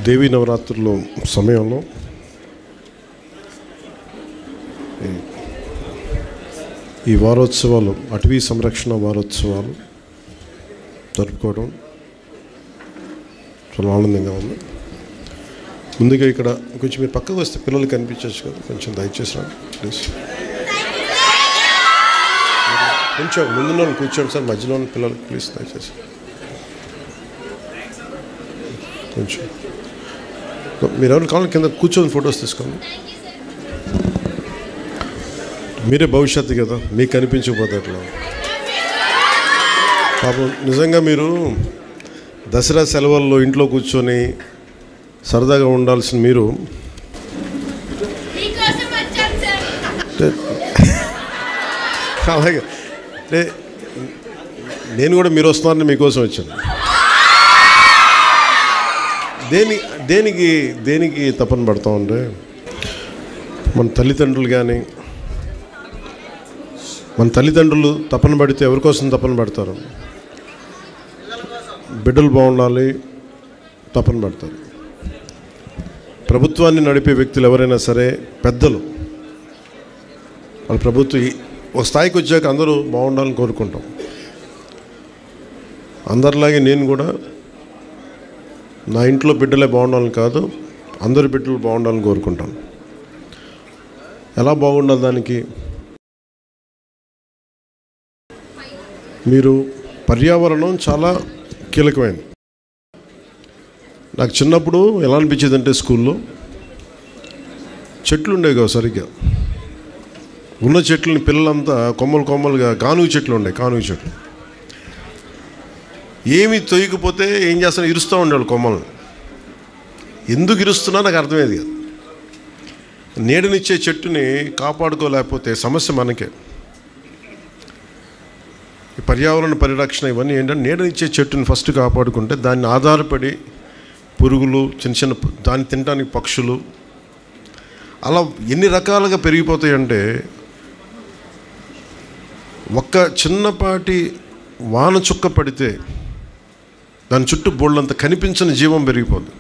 దేవీ నవరాత్రుల సమయంలో ఈ వారోత్సవాలు, అటవీ సంరక్షణ వారోత్సవాలు జరుపుకోవడం చాలా ఆనందంగా ఉంది. ముందుగా ఇక్కడ కొంచెం మీరు పక్కకు వస్తే పిల్లలు కనిపించవచ్చు కదా, కొంచెం దయచేసి రా ప్లీజ్. కొంచెం ముందున్న వాళ్ళు కూర్చోండి సార్, మధ్యలో ఉన్న పిల్లలు ప్లీజ్ దయచేసి కొంచెం. మీరు ఎవరు కావాలి కింద కూర్చొని ఫొటోస్ తీసుకోండి. మీరే భవిష్యత్తు కదా, మీకు కనిపించకపోతే అట్లా. పాపం నిజంగా మీరు దసరా సెలవుల్లో ఇంట్లో కూర్చొని సరదాగా ఉండాల్సిన మీరు అలాగే అంటే నేను కూడా మీరు వస్తున్నారని మీకోసం వచ్చాను. దేనికి తపన పడతా ఉంటే మన తల్లిదండ్రులు కానీ, మన తల్లిదండ్రులు తపన పడితే ఎవరికోసం తపన పడతారు? బిడ్డలు బాగుండాలి తపన పడతారు. ప్రభుత్వాన్ని నడిపే వ్యక్తులు ఎవరైనా సరే, పెద్దలు, వాళ్ళ ప్రభుత్వం ఒక స్థాయికి వచ్చాక అందరూ బాగుండాలని కోరుకుంటాం. అందరిలాగే నేను కూడా నా ఇంట్లో బిడ్డలే బాగుండాలని కాదు, అందరి బిడ్డలు బాగుండాలని కోరుకుంటాను. ఎలా బాగుండాలి దానికి? మీరు పర్యావరణం చాలా కీలకమైనది. నాకు చిన్నప్పుడు ఎలా అనిపించేది అంటే, స్కూల్లో చెట్లు ఉండేవి కదా సరిగ్గా. ఉన్న చెట్లని పిల్లలంతా కొమ్మలుగా కానుగ చెట్లు ఉండేవి, కానుగ చెట్లు. ఏమి తొయ్యకపోతే ఏం చేస్తాను, ఇరుస్తూ ఉండేవాళ్ళు కొమ్మలను. ఎందుకు ఇరుస్తున్నా నాకు అర్థమయ్యేది కాదు. నీడనిచ్చే చెట్టుని కాపాడుకోలేకపోతే సమస్య మనకే. ఈ పర్యావరణ పరిరక్షణ ఇవన్నీ ఏంటంటే, నీడనిచ్చే చెట్టుని ఫస్ట్ కాపాడుకుంటే దాన్ని ఆధారపడి పురుగులు, చిన్న దాన్ని తినడానికి పక్షులు, అలా ఎన్ని రకాలుగా పెరిగిపోతాయంటే, ఒక్క చిన్నపాటి వాన చుక్క పడితే దాని చుట్టూ బోళ్ళంత కనిపించని జీవం పెరిగిపోద్ది.